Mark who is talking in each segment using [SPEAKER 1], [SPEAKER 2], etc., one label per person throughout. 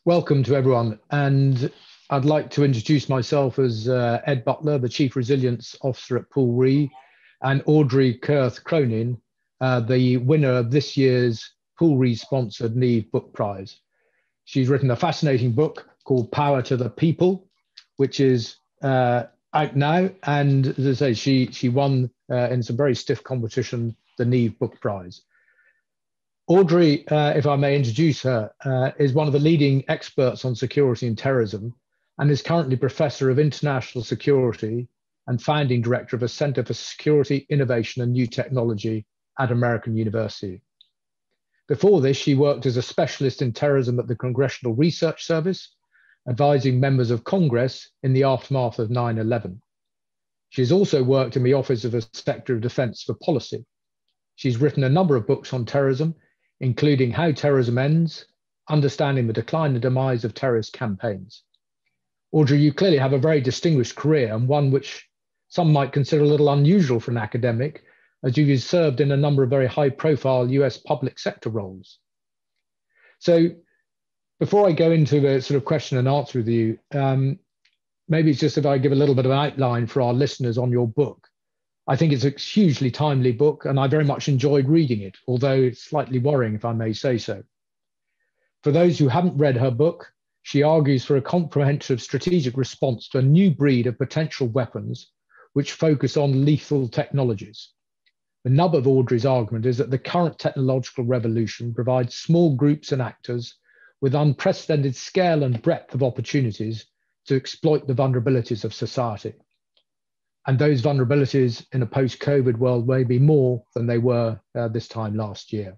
[SPEAKER 1] Welcome to everyone. And I'd like to introduce myself as Ed Butler, the Chief Resilience Officer at Paul Ree, and Audrey Kurth Cronin, the winner of this year's Paul Ree sponsored Neave Book Prize. She's written a fascinating book called Power to the People, which is out now. And as I say, she won in some very stiff competition the Neave Book Prize. Audrey, if I may introduce her, is one of the leading experts on security and terrorism and is currently Professor of International Security and founding director of a Center for Security, Innovation and New Technology at American University. Before this, she worked as a specialist in terrorism at the Congressional Research Service, advising members of Congress in the aftermath of 9/11. She has also worked in the Office of the Secretary of Defense for Policy. She's written a number of books on terrorism, including How Terrorism Ends, Understanding the Decline and Demise of Terrorist Campaigns. Audrey, you clearly have a very distinguished career and one which some might consider a little unusual for an academic, as you've served in a number of very high-profile US public sector roles. So before I go into the sort of question and answer with you, maybe it's just if I give a little bit of an outline for our listeners on your book. I think it's a hugely timely book, and I very much enjoyed reading it, although it's slightly worrying, if I may say so. For those who haven't read her book, she argues for a comprehensive strategic response to a new breed of potential weapons which focus on lethal technologies. The nub of Audrey's argument is that the current technological revolution provides small groups and actors with unprecedented scale and breadth of opportunities to exploit the vulnerabilities of society. And those vulnerabilities in a post-COVID world may be more than they were this time last year.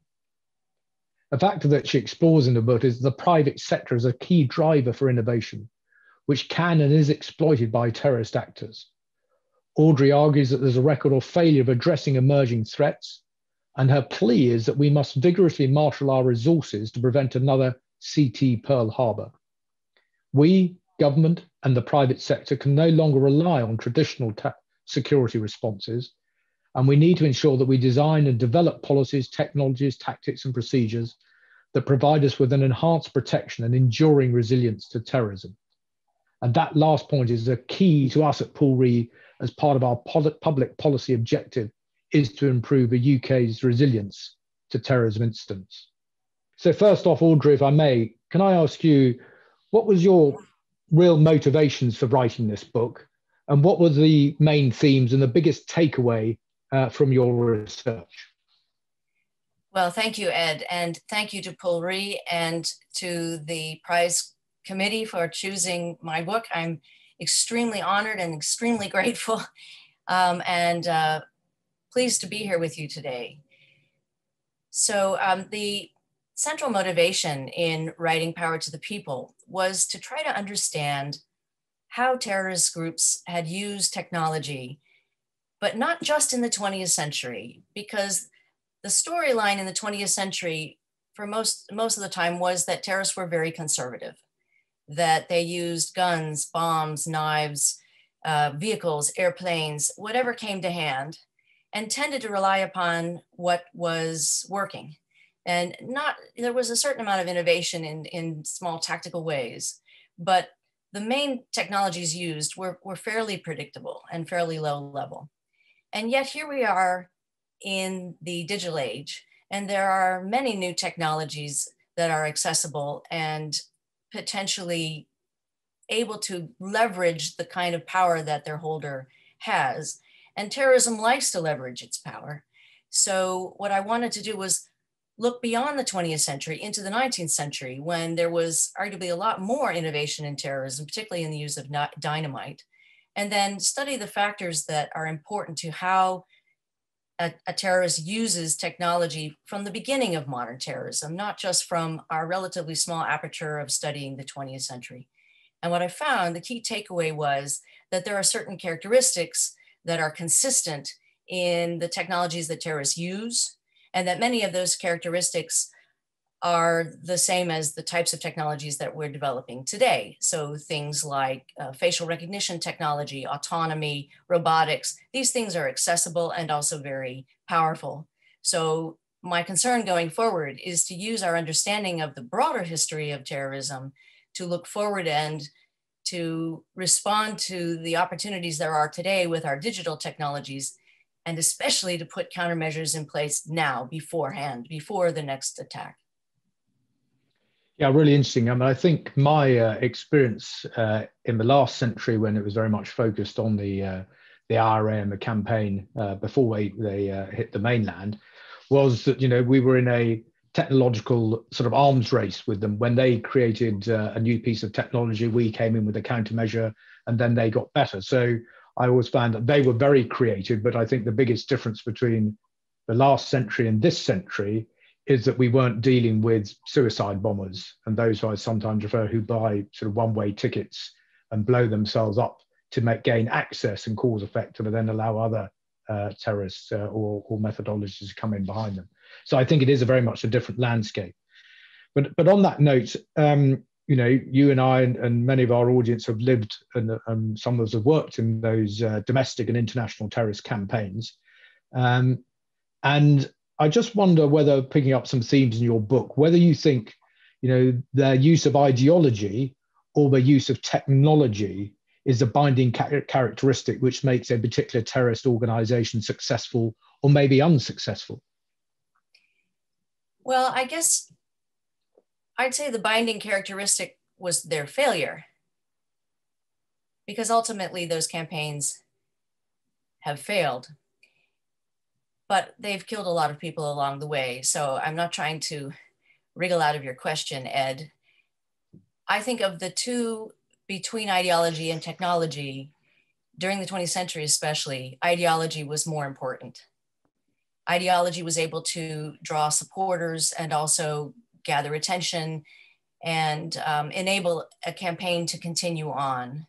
[SPEAKER 1] A factor that she explores in the book is the private sector as a key driver for innovation, which can and is exploited by terrorist actors. Audrey argues that there's a record of failure of addressing emerging threats, and her plea is that we must vigorously marshal our resources to prevent another CT Pearl Harbor. We, government and the private sector, can no longer rely on traditional security responses, and we need to ensure that we design and develop policies, technologies, tactics and procedures that provide us with an enhanced protection and enduring resilience to terrorism. And that last point is a key to us at Paul Ree as part of our public policy objective, is to improve the UK's resilience to terrorism incidents. So first off, Audrey, if I may, can I ask you, what was your real motivations for writing this book? And what were the main themes and the biggest takeaway from your research?
[SPEAKER 2] Well, thank you, Ed. And thank you to Paul Ree and to the prize committee for choosing my book. I'm extremely honored and extremely grateful and pleased to be here with you today. So the central motivation in writing Power to the People was to try to understand how terrorist groups had used technology, but not just in the 20th century, because the storyline in the 20th century for most of the time was that terrorists were very conservative, that they used guns, bombs, knives, vehicles, airplanes, whatever came to hand, and tended to rely upon what was working. And there was a certain amount of innovation in small tactical ways, but the main technologies used were fairly predictable and fairly low level. And yet here we are in the digital age, and there are many new technologies that are accessible and potentially able to leverage the kind of power that their holder has. And terrorism likes to leverage its power. So what I wanted to do was look beyond the 20th century into the 19th century, when there was arguably a lot more innovation in terrorism, particularly in the use of dynamite, and then study the factors that are important to how a terrorist uses technology from the beginning of modern terrorism, not just from our relatively small aperture of studying the 20th century. And what I found, the key takeaway was that there are certain characteristics that are consistent in the technologies that terrorists use, and that many of those characteristics are the same as the types of technologies that we're developing today. So things like facial recognition technology, autonomy, robotics, these things are accessible and also very powerful. So my concern going forward is to use our understanding of the broader history of terrorism to look forward and to respond to the opportunities there are today with our digital technologies, and especially to put countermeasures in place now, beforehand, before the next attack.
[SPEAKER 1] Yeah, really interesting. I mean, I think my experience in the last century, when it was very much focused on the IRA and the campaign before they hit the mainland, was that we were in a technological sort of arms race with them. When they created a new piece of technology, we came in with a countermeasure, and then they got better. So I always found that they were very creative, but I think the biggest difference between the last century and this century is that we weren't dealing with suicide bombers and those who I sometimes refer who buy sort of one-way tickets and blow themselves up to gain access and cause effect, and then allow other terrorists or methodologies to come in behind them. So I think it is a very much a different landscape. But on that note, you and I and many of our audience have lived and some of us have worked in those domestic and international terrorist campaigns. And I just wonder whether, picking up some themes in your book, whether you think, their use of ideology or the use of technology is a binding characteristic which makes a particular terrorist organization successful or maybe unsuccessful.
[SPEAKER 2] Well, I guess I'd say the binding characteristic was their failure, because ultimately those campaigns have failed. But they've killed a lot of people along the way. So I'm not trying to wriggle out of your question, Ed. I think of the two, between ideology and technology, during the 20th century especially, ideology was more important. Ideology was able to draw supporters and also gather attention and enable a campaign to continue on.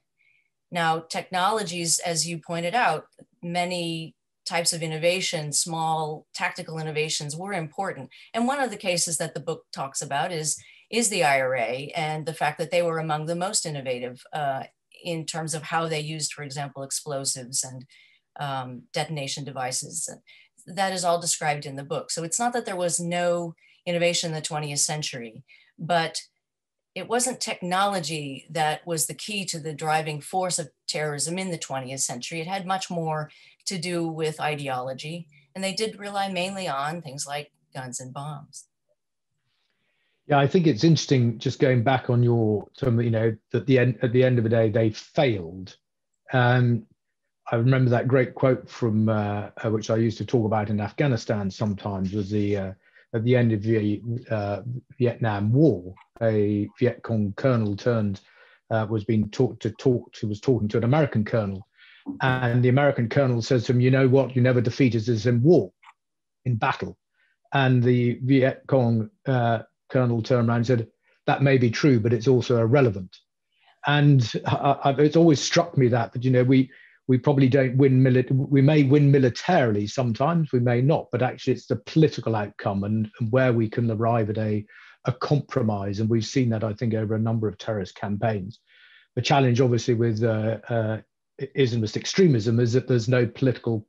[SPEAKER 2] Now, technologies, as you pointed out, many types of innovation, small tactical innovations were important. And one of the cases that the book talks about is the IRA, and the fact that they were among the most innovative in terms of how they used, for example, explosives and detonation devices. That is all described in the book. So it's not that there was no innovation in the 20th century, but it wasn't technology that was the key to the driving force of terrorism in the 20th century. It had much more to do with ideology, and they did rely mainly on things like guns and bombs.
[SPEAKER 1] Yeah, I think it's interesting, just going back on your term, that at the end of the day, they failed. I remember that great quote from which I used to talk about in Afghanistan sometimes, was at the end of the Vietnam War, a Viet Cong colonel was talking to an American colonel, and the American colonel says to him, "You know what? You never defeated us in war, in battle." And the Viet Cong colonel turned around and said, "That may be true, but it's also irrelevant." And it's always struck me that we probably don't win. We may win militarily sometimes, we may not, but actually it's the political outcome and where we can arrive at a compromise. And we've seen that, I think, over a number of terrorist campaigns. The challenge, obviously, with Islamist extremism is that there's no political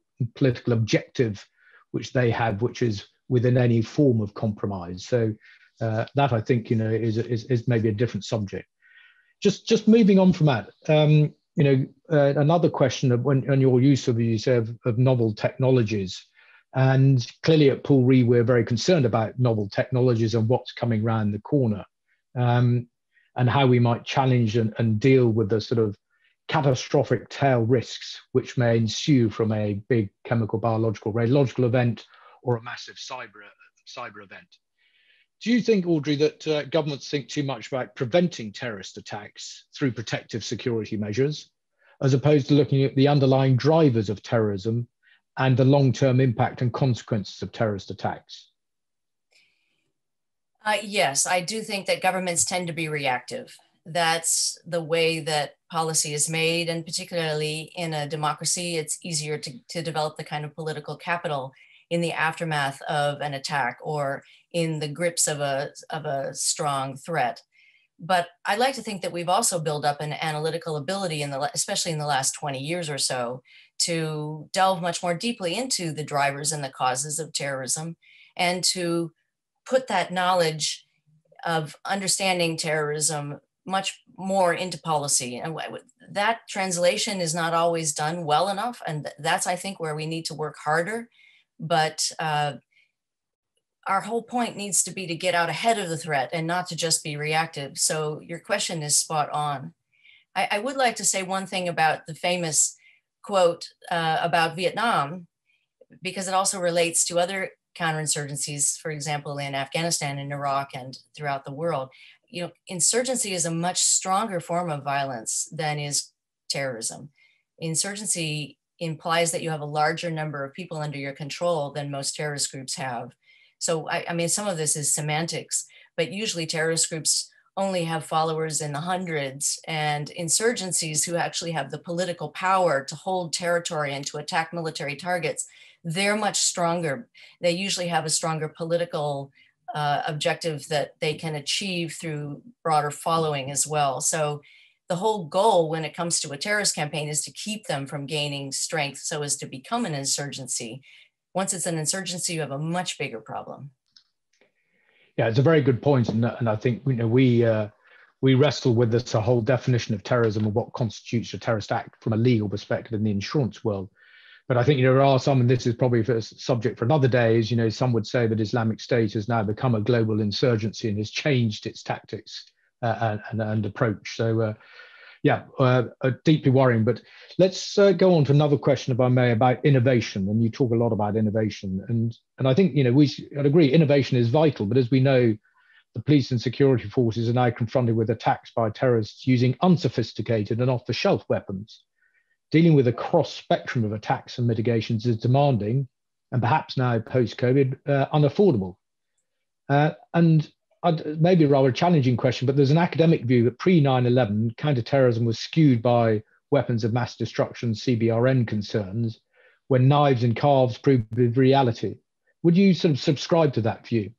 [SPEAKER 1] objective which they have, which is within any form of compromise. So that, I think, is maybe a different subject. Just moving on from that, another question on your use of novel technologies. And clearly at Paul Ree, we're very concerned about novel technologies and what's coming around the corner, and how we might challenge and deal with the sort of catastrophic tail risks which may ensue from a big chemical, biological, radiological event or a massive cyber event. Do you think, Audrey, that governments think too much about preventing terrorist attacks through protective security measures, as opposed to looking at the underlying drivers of terrorism and the long-term impact and consequences of terrorist attacks?
[SPEAKER 2] Yes, I do think that governments tend to be reactive. That's the way that policy is made, and particularly in a democracy, it's easier to develop the kind of political capital in the aftermath of an attack or in the grips of a strong threat. But I like to think that we've also built up an analytical ability, especially in the last 20 years or so, to delve much more deeply into the drivers and the causes of terrorism, and to put that knowledge of understanding terrorism much more into policy. And that translation is not always done well enough. And that's, I think, where we need to work harder. But our whole point needs to be to get out ahead of the threat and not to just be reactive. So your question is spot on. I would like to say one thing about the famous quote about Vietnam, because it also relates to other counterinsurgencies, for example, in Afghanistan and Iraq and throughout the world. You know, insurgency is a much stronger form of violence than is terrorism. Insurgency implies that you have a larger number of people under your control than most terrorist groups have. So, I mean, some of this is semantics, but usually terrorist groups only have followers in the hundreds, and insurgencies who actually have the political power to hold territory and to attack military targets, they're much stronger. They usually have a stronger political objective that they can achieve through broader following as well. So the whole goal when it comes to a terrorist campaign is to keep them from gaining strength so as to become an insurgency. Once it's an insurgency, you have a much bigger problem.
[SPEAKER 1] Yeah, it's a very good point, and I think we wrestle with this whole definition of terrorism and what constitutes a terrorist act from a legal perspective in the insurance world. But I think there are some, and this is probably a subject for another day, is some would say that Islamic State has now become a global insurgency and has changed its tactics and approach. So deeply worrying. But let's go on to another question, if I may, about innovation. And you talk a lot about innovation, and I think I'd agree innovation is vital. But as we know, the police and security forces are now confronted with attacks by terrorists using unsophisticated and off-the-shelf weapons. Dealing with a cross spectrum of attacks and mitigations is demanding, and perhaps now post-COVID, unaffordable. And maybe a rather challenging question, but there's an academic view that pre-9/11 counterterrorism was skewed by weapons of mass destruction, CBRN concerns, when knives and calves proved the reality. Would you sort of subscribe to that view?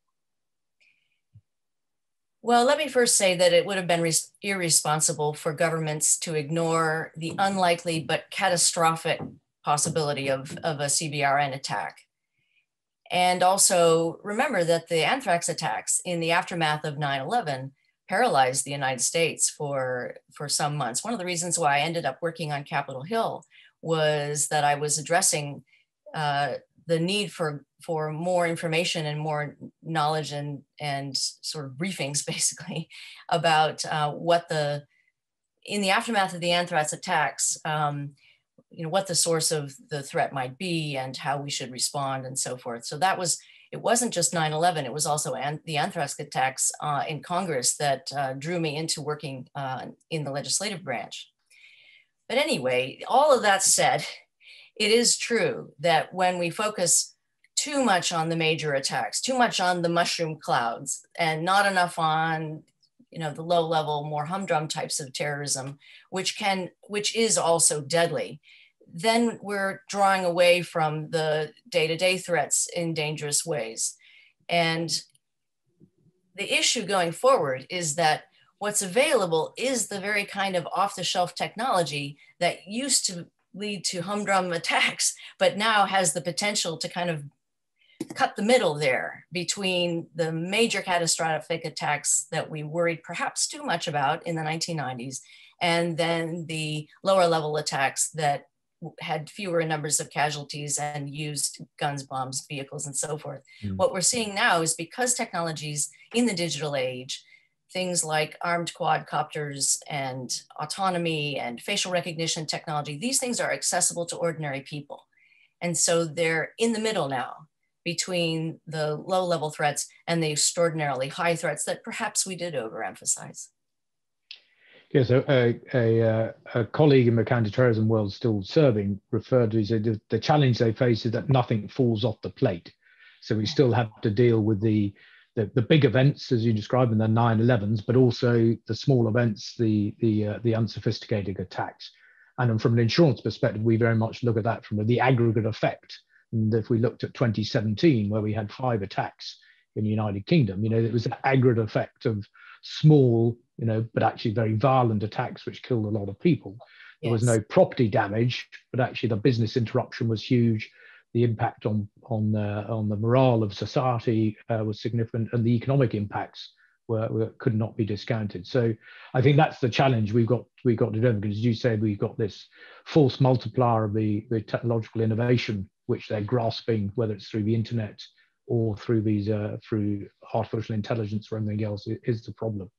[SPEAKER 2] Well, let me first say that it would have been irresponsible for governments to ignore the unlikely but catastrophic possibility of a CBRN attack. And also remember that the anthrax attacks in the aftermath of 9/11 paralyzed the United States for some months. One of the reasons why I ended up working on Capitol Hill was that I was addressing the need for more information and more knowledge and sort of briefings, basically, about in the aftermath of the anthrax attacks, what the source of the threat might be and how we should respond and so forth. So it wasn't just 9/11, it was also the anthrax attacks in Congress that drew me into working in the legislative branch. But anyway, all of that said, it is true that when we focus too much on the major attacks, too much on the mushroom clouds, and not enough on the low level, more humdrum types of terrorism, which is also deadly, then we're drawing away from the day-to-day threats in dangerous ways. And the issue going forward is that what's available is the very kind of off-the-shelf technology that used to lead to humdrum attacks, but now has the potential to kind of cut the middle there between the major catastrophic attacks that we worried perhaps too much about in the 1990s, and then the lower level attacks that had fewer numbers of casualties and used guns, bombs, vehicles, and so forth. What we're seeing now is because technologies in the digital age, things like armed quadcopters and autonomy and facial recognition technology, these things are accessible to ordinary people. And so they're in the middle now between the low-level threats and the extraordinarily high threats that perhaps we did overemphasize.
[SPEAKER 1] Yes, a colleague in the counterterrorism world still serving referred to, he said, the challenge they face is that nothing falls off the plate. So we still have to deal with the big events, as you described, in the 9/11s, but also the small events, the unsophisticated attacks. And from an insurance perspective, we very much look at that from the aggregate effect. And if we looked at 2017, where we had 5 attacks in the United Kingdom, it was an aggregate effect of small, but actually very violent attacks, which killed a lot of people. There was no property damage, but actually the business interruption was huge. The impact on the morale of society was significant, and the economic impacts could not be discounted. So I think that's the challenge we've got to do, because as you said, we've got this force multiplier of the technological innovation which they're grasping, whether it's through the internet or through these through artificial intelligence or anything else, is the problem.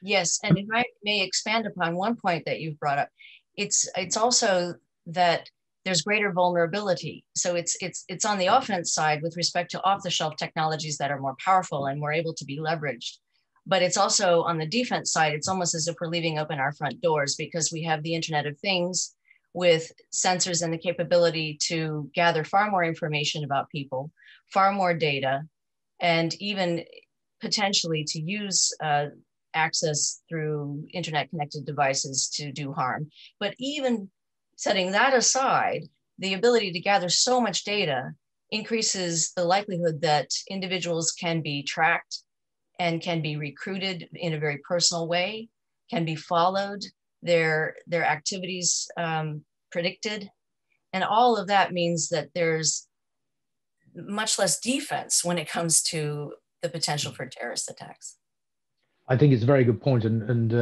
[SPEAKER 2] Yes, and if I may expand upon one point that you've brought up, it's also that there's greater vulnerability. So it's on the offense side with respect to off-the-shelf technologies that are more powerful and more able to be leveraged. But it's also on the defense side, it's almost as if we're leaving open our front doors, because we have the Internet of Things with sensors and the capability to gather far more information about people, far more data, and even potentially to use access through internet connected devices to do harm. But even setting that aside, the ability to gather so much data increases the likelihood that individuals can be tracked and can be recruited in a very personal way, can be followed, their activities predicted. And all of that means that there's much less defense when it comes to the potential for terrorist attacks.
[SPEAKER 1] I think it's a very good point, and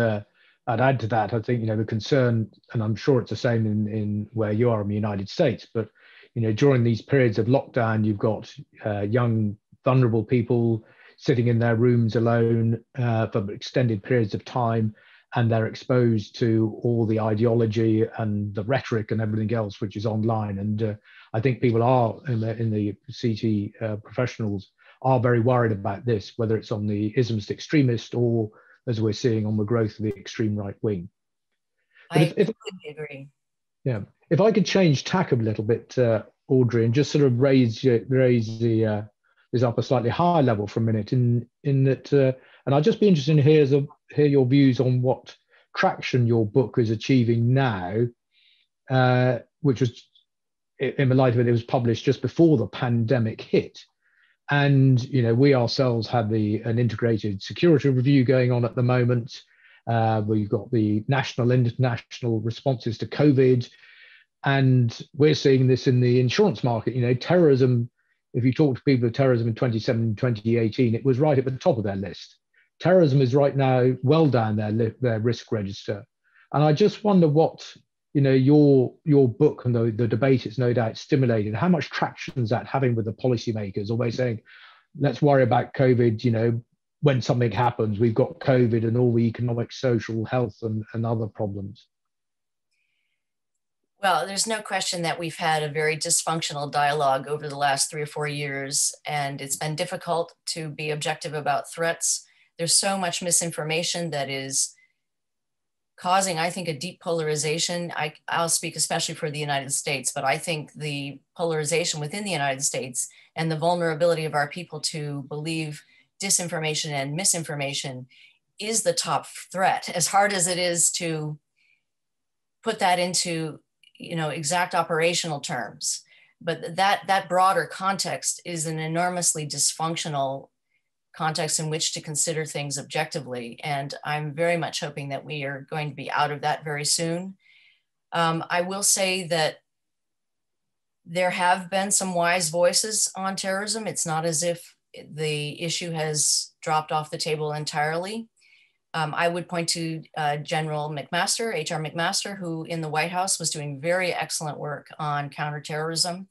[SPEAKER 1] I'd add to that. I think the concern, and I'm sure it's the same in where you are in the United States, but during these periods of lockdown, you've got young, vulnerable people sitting in their rooms alone for extended periods of time, and they're exposed to all the ideology and the rhetoric and everything else which is online. And I think people are in the CT professionals are very worried about this, whether it's on the Islamist extremist or, as we're seeing, on the growth of the extreme right wing.
[SPEAKER 2] I completely agree.
[SPEAKER 1] Yeah, if I could change tack a little bit, Audrey, and just sort of raise this up a slightly higher level for a minute, in that, and I'd just be interested to hear your views on what traction your book is achieving now, which was, in the light of it was published just before the pandemic hit. And we ourselves have an integrated security review going on at the moment. We've got the national and international responses to COVID, and we're seeing this in the insurance market. Terrorism. If you talk to people of terrorism in 2017, 2018, it was right at the top of their list. Terrorism is right now well down their risk register, and I just wonder what your book and the debate it's no doubt stimulated, how much traction is that having with the policymakers? Always saying, let's worry about COVID, when something happens, we've got COVID and all the economic, social, health and other problems.
[SPEAKER 2] Well, there's no question that we've had a very dysfunctional dialogue over the last 3 or 4 years, and it's been difficult to be objective about threats. There's so much misinformation that is causing, I think, a deep polarization. I'll speak especially for the United States, but I think the polarization within the United States and the vulnerability of our people to believe disinformation and misinformation is the top threat, as hard as it is to put that into exact operational terms. But that broader context is an enormously dysfunctional context in which to consider things objectively. And I'm very much hoping that we are going to be out of that very soon. I will say that there have been some wise voices on terrorism. It's not as if the issue has dropped off the table entirely. I would point to General McMaster, H.R. McMaster, who in the White House was doing very excellent work on counterterrorism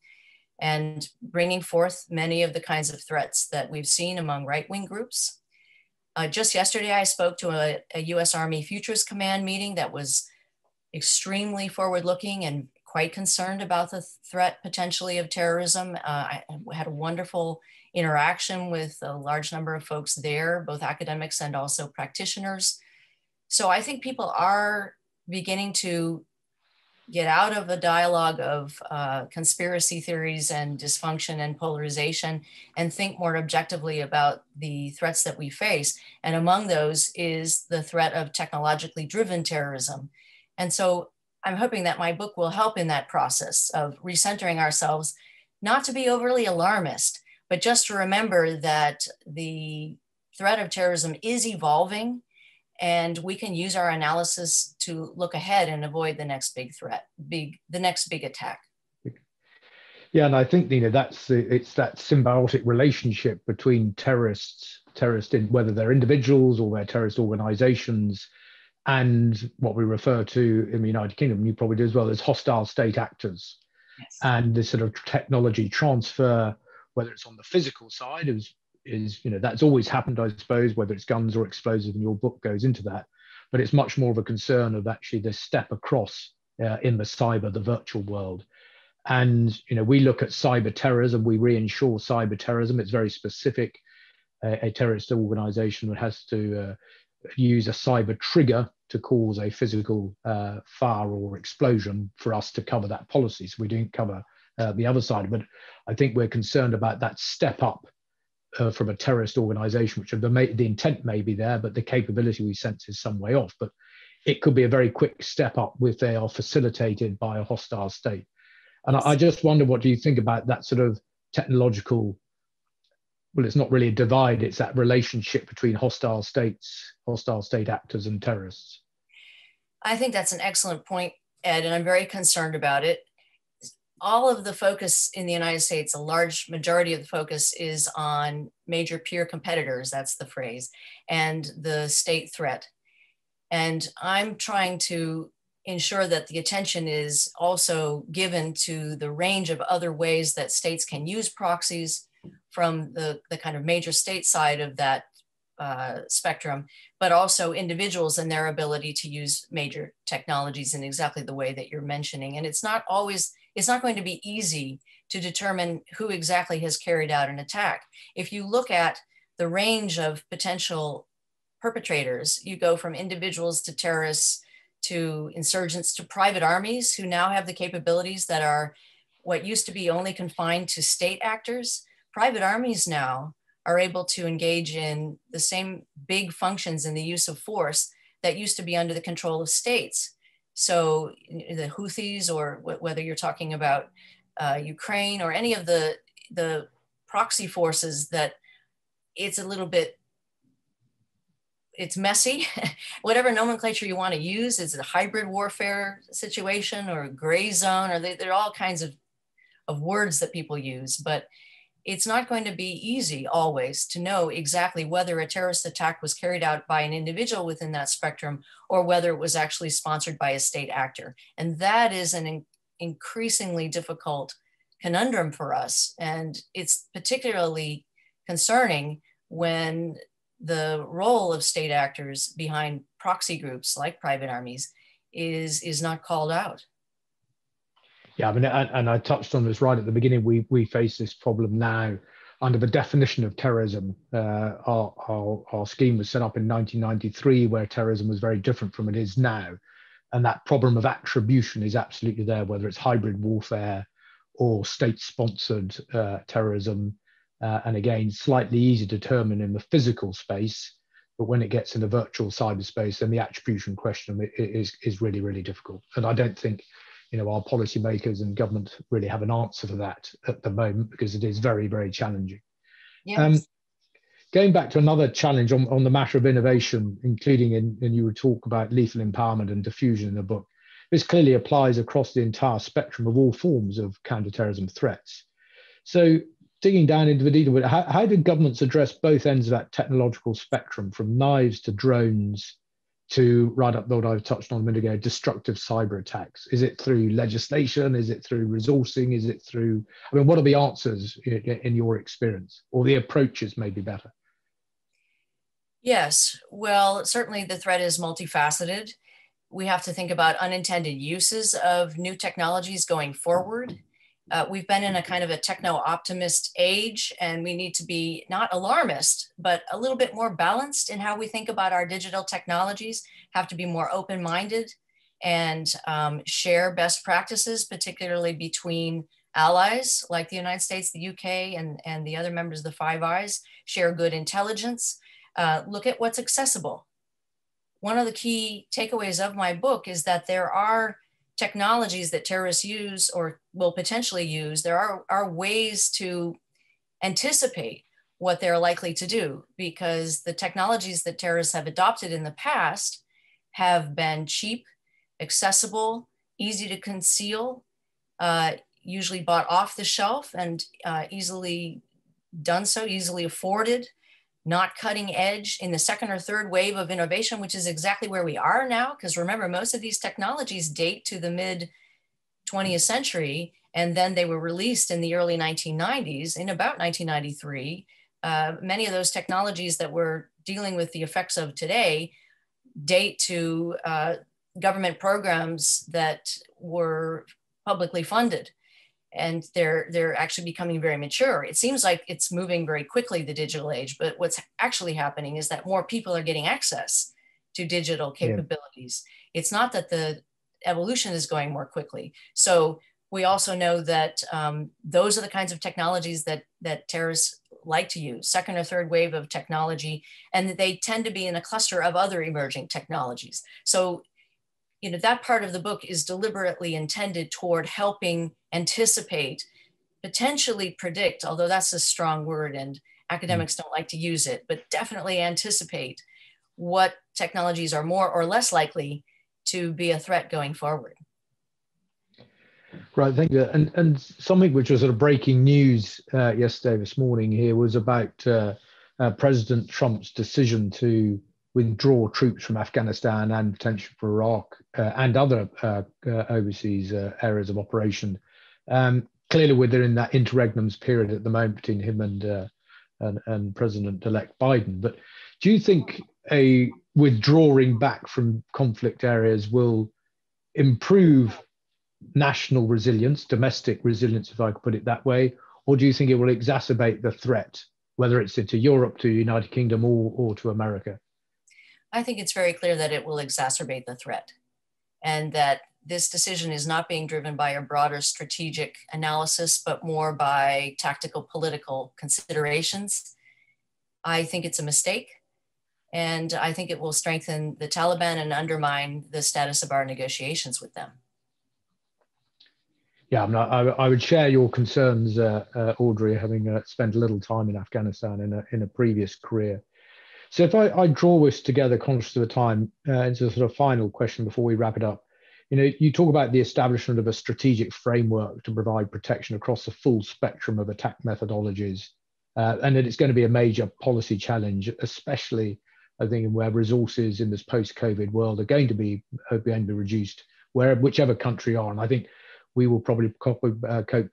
[SPEAKER 2] and bringing forth many of the kinds of threats that we've seen among right-wing groups. Just yesterday, I spoke to a US Army Futures Command meeting that was extremely forward-looking and quite concerned about the threat potentially of terrorism. I had a wonderful interaction with a large number of folks there, both academics and also practitioners. So I think people are beginning to get out of a dialogue of conspiracy theories and dysfunction and polarization and think more objectively about the threats that we face. And among those is the threat of technologically driven terrorism. And so I'm hoping that my book will help in that process of recentering ourselves, not to be overly alarmist, but just to remember that the threat of terrorism is evolving, and we can use our analysis to look ahead and avoid the next big threat, the next big attack.
[SPEAKER 1] Yeah, and I think it's that symbiotic relationship between terrorists terrorist, whether they're individuals or they're terrorist organizations, and what we refer to in the United Kingdom, you probably do as well, as hostile state actors.
[SPEAKER 2] Yes.
[SPEAKER 1] And this sort of technology transfer, whether it's on the physical side, that's always happened, I suppose, whether it's guns or explosives, and your book goes into that. But it's much more of a concern of actually this step across in the cyber, the virtual world. And we look at cyber terrorism, we reinsure cyber terrorism. It's very specific. A terrorist organization has to use a cyber trigger to cause a physical fire or explosion for us to cover that policy. So we don't cover the other side. But I think we're concerned about that step up from a terrorist organization, which the intent may be there, but the capability we sense is some way off. But it could be a very quick step up if they are facilitated by a hostile state. And I just wonder, what do you think about that sort of technological, well, it's not really a divide, it's that relationship between hostile state actors and terrorists?
[SPEAKER 2] I think that's an excellent point, Ed, and I'm very concerned about it. All of the focus in the United States, a large majority of the focus is on major peer competitors, that's the phrase, and the state threat. And I'm trying to ensure that the attention is also given to the range of other ways that states can use proxies from the kind of major state side of that spectrum, but also individuals and their ability to use major technologies in exactly the way that you're mentioning. And it's not going to be easy to determine who exactly has carried out an attack. If you look at the range of potential perpetrators, you go from individuals to terrorists to insurgents to private armies who now have the capabilities that are what used to be only confined to state actors. Private armies now are able to engage in the same big functions in the use of force that used to be under the control of states. So the Houthis, or whether you're talking about Ukraine or any of the proxy forces, that it's a little bit, it's messy. Whatever nomenclature you want to use, is it a hybrid warfare situation or a gray zone, or there are all kinds of words that people use, but it's not going to be easy always to know exactly whether a terrorist attack was carried out by an individual within that spectrum or whether it was actually sponsored by a state actor. And that is an increasingly difficult conundrum for us. And it's particularly concerning when the role of state actors behind proxy groups like private armies is not called out.
[SPEAKER 1] Yeah, I mean, and I touched on this right at the beginning. We face this problem now under the definition of terrorism. Our scheme was set up in 1993, where terrorism was very different from it is now. And that problem of attribution is absolutely there, whether it's hybrid warfare or state-sponsored terrorism. And again, slightly easier to determine in the physical space, but when it gets into virtual cyberspace, then the attribution question is really, really difficult. And I don't think our policymakers and government really have an answer for that at the moment, because it is very, very challenging.
[SPEAKER 2] Yes.
[SPEAKER 1] Going back to another challenge on the matter of innovation, including in you would talk about lethal empowerment and diffusion in the book. This clearly applies across the entire spectrum of all forms of counterterrorism threats. So digging down into the detail, how did governments address both ends of that technological spectrum, from knives to drones to right up what I've touched on a minute ago, destructive cyber attacks? Is it through legislation? Is it through resourcing? Is it through, I mean, what are the answers in your experience, or the approaches may be better?
[SPEAKER 2] Yes, well, certainly the threat is multifaceted. We have to think about unintended uses of new technologies going forward. We've been in a kind of a techno-optimist age, and we need to be not alarmist, but a little bit more balanced in how we think about our digital technologies, have to be more open-minded and share best practices, particularly between allies like the United States, the UK, and the other members of the Five Eyes, share good intelligence, look at what's accessible. One of the key takeaways of my book is that there are technologies that terrorists use or will potentially use. There are ways to anticipate what they're likely to do, because the technologies that terrorists have adopted in the past have been cheap, accessible, easy to conceal, usually bought off the shelf and easily done so, easily afforded not cutting edge in the second or third wave of innovation, which is exactly where we are now. Because remember, most of these technologies date to the mid 20th century, and then they were released in the early 1990s, in about 1993. Many of those technologies that we're dealing with the effects of today date to government programs that were publicly funded. And they're actually becoming very mature. It seems like it's moving very quickly, the digital age, but what's actually happening is that more people are getting access to digital capabilities. Yeah. It's not that the evolution is going more quickly. So we also know that those are the kinds of technologies that terrorists like to use, second or third wave of technology, and they tend to be in a cluster of other emerging technologies. So that part of the book is deliberately intended toward helping anticipate, potentially predict, although that's a strong word and academics don't like to use it, but definitely anticipate what technologies are more or less likely to be a threat going forward.
[SPEAKER 1] Right, thank you. And something which was sort of breaking news yesterday, this morning here, was about President Trump's decision to withdraw troops from Afghanistan and potentially for Iraq and other overseas areas of operation. Clearly, we're in that interregnums period at the moment between him and President-elect Biden. But do you think a withdrawing back from conflict areas will improve national resilience, domestic resilience, if I could put it that way, or do you think it will exacerbate the threat, whether it's to Europe, to the United Kingdom, or to America?
[SPEAKER 2] I think it's very clear that it will exacerbate the threat, and that this decision is not being driven by a broader strategic analysis, but more by tactical political considerations. I think it's a mistake, and I think it will strengthen the Taliban and undermine the status of our negotiations with them.
[SPEAKER 1] Yeah, I would share your concerns, Audrey, having spent a little time in Afghanistan in a previous career. So if I draw this together, conscious of the time, into a sort of final question before we wrap it up. You talk about the establishment of a strategic framework to provide protection across the full spectrum of attack methodologies, and that it's going to be a major policy challenge, especially, I think, where resources in this post-COVID world are going to be reduced, whichever country are. And I think we will probably cope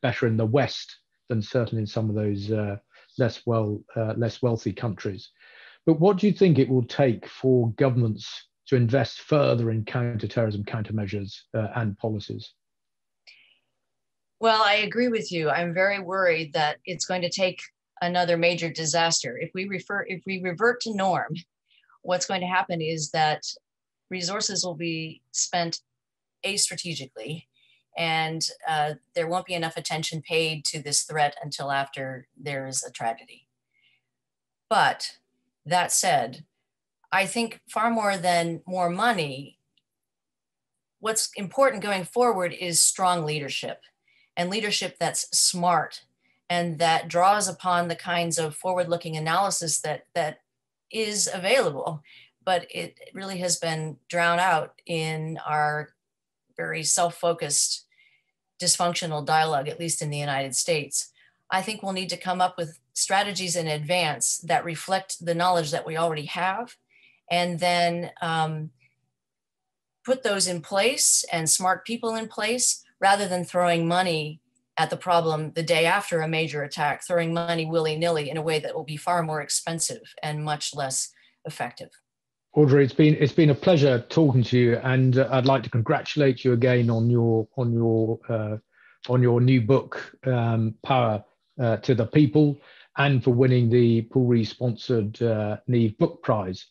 [SPEAKER 1] better in the West than certainly in some of those less wealthy countries. But what do you think it will take for governments to invest further in counterterrorism countermeasures and policies?
[SPEAKER 2] Well, I agree with you. I'm very worried that it's going to take another major disaster. If we revert to norm, what's going to happen is that resources will be spent strategically, and there won't be enough attention paid to this threat until after there is a tragedy. But that said, I think far more than more money, what's important going forward is strong leadership, and leadership that's smart and that draws upon the kinds of forward-looking analysis that is available, but it really has been drowned out in our very self-focused, dysfunctional dialogue, at least in the United States. I think we'll need to come up with strategies in advance that reflect the knowledge that we already have, and then put those in place and smart people in place, rather than throwing money at the problem the day after a major attack, throwing money willy-nilly in a way that will be far more expensive and much less effective.
[SPEAKER 1] Audrey, it's been a pleasure talking to you, and I'd like to congratulate you again on your new book, Power to the People, and for winning the Paul Rees-sponsored Neave Book Prize.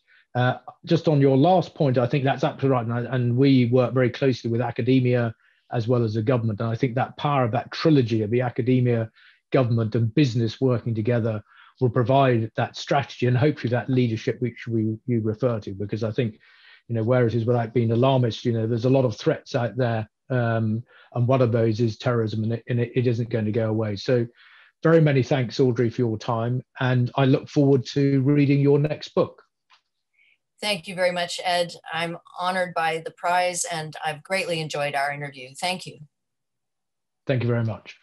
[SPEAKER 1] Just on your last point, I think that's absolutely right, and we work very closely with academia as well as the government, and I think that power of that trilogy of the academia, government, and business working together will provide that strategy and hopefully that leadership which you refer to, because I think, where it is, without being alarmist, there's a lot of threats out there, and one of those is terrorism, and it isn't going to go away. So very many thanks, Audrey, for your time, and I look forward to reading your next book.
[SPEAKER 2] Thank you very much, Ed. I'm honored by the prize, and I've greatly enjoyed our interview. Thank you.
[SPEAKER 1] Thank you very much.